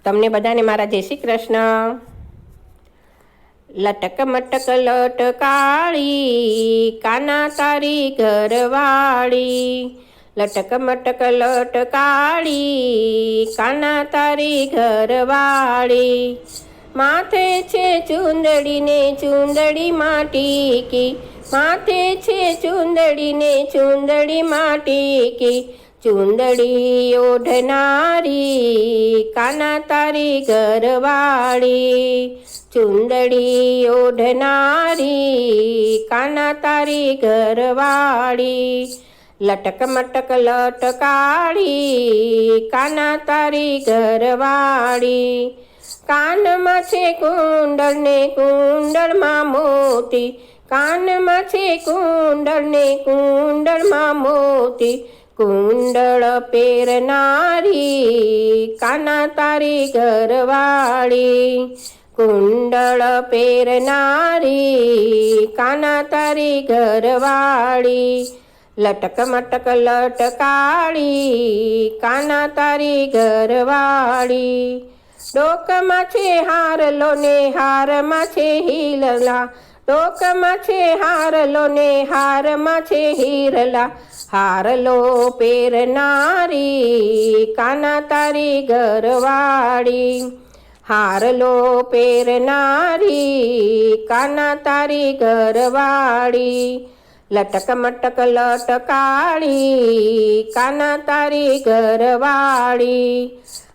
તમને બધાને મારા જય શ્રી કૃષ્ણ। લટક મટક લટકાળી કાના તારી ઘરવાળી, લટક મટક લટકાળી કાના તારી ઘરવાળી। માથે છે ચુંદડી ને ચુંદડી માટીકી, માથે છે ચુંદડી ને ચુંદડી માટીકી, ચુંદડી ઓઢનારી કાના તારી ઘરવાળી, ચુંદડી ઓઢનારી કાના તારી ઘરવાળી। લટક મટક લટકાળી કાના તારી ઘરવાળી, કાનમાં છે કુંડળ ને કુંડળમાં મોતી, કાનમાં છે કુંડળ ને કુંડળમાં મોતી, કુંડળ પહેરનારી કાના તારી ઘરવાળી, કુંડળ પહેરનારી કાના તારી ઘરવાળી। લટક મટક લટકાળી કાના તારી ઘરવાળી, ડોકમાં છે હારલો ને હારમાં છે હીરલા, ડોકમાં છે હારલો ને હારમાં છે હીરલા, હારલો પહેરનારી કાના તારી ઘરવાળી, હારલો પહેરનારી કાના તારી ઘરવાળી। લટક મટક લટકાળી કાના તારી ઘરવાળી,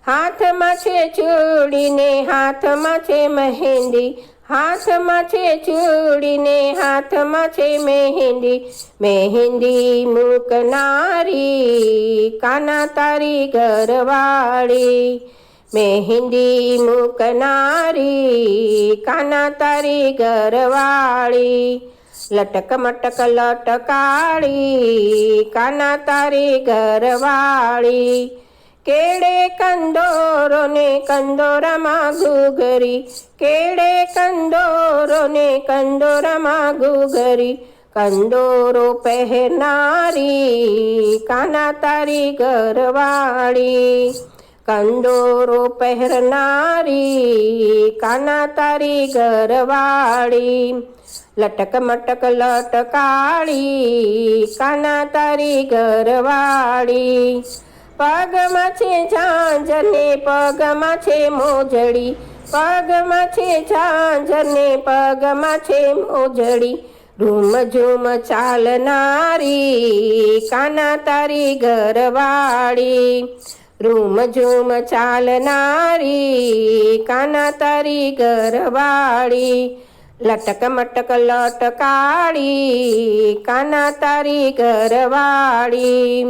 હાથમાં છે ચૂડી ને હાથમાં છે મહેંદી, હાથમાં છે ચૂડી ને હાથમાં છે મહેંદી, મહેંદી મૂકનારી કાના તારી ઘરવાળી, મહેંદી મૂકનારી કાના તારી ઘરવાળી। લટક મટક લટકાળી કાના તારી ઘરવાળી, કેળે કંદોરો ને કંદોરામાં ઘૂઘરી, કેળે કંદોરો ને કંદોરામાં ઘૂઘરી, કંદોરો પહેરનારી કાના તારી ઘરવાળી, કંદોરો પહેરનારી કાના તારી ઘરવાળી। લટક મટક લટકાળી કાના તારી ઘરવાળી, પગમાં છે ઝાંઝર ને પગમાં છે મોજડી, પગમાં છે ઝાંઝર ને પગમાં છે મોજડી, રૂમ ઝૂમ ચાલનારી કાના તારી ઘરવાળી, રૂમ ઝૂમ ચાલનારી કાના તારી ઘરવાળી। લટક મટક લટકાળી કાના તારી ઘરવાળી,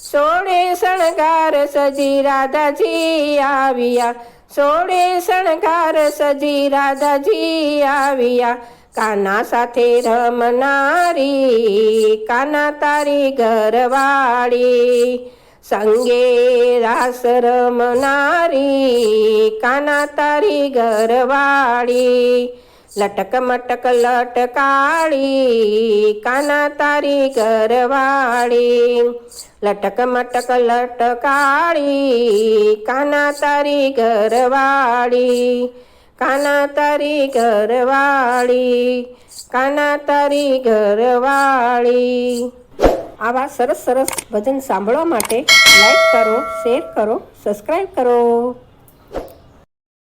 સોળે શણગાર સજી રાધાજી આવ્યા, સોળે શણગાર સજી રાધાજી આવ્યા, કાના સાથે રમનારી કાના તારી ઘરવાળી, સંગે રાસ રમનારી કાના તારી ઘરવાળી। લટક મટક લટકાળી કાના તારી ઘરવાળી, લટક મટક લટકાળી કાના તારી ઘરવાળી, કાના તારી ઘરવાળી, કાના તારી ઘરવાળી। આવા સરસ સરસ ભજન સાંભળવા માટે લાઈક કરો, શેર કરો, સબસ્ક્રાઈબ કરો।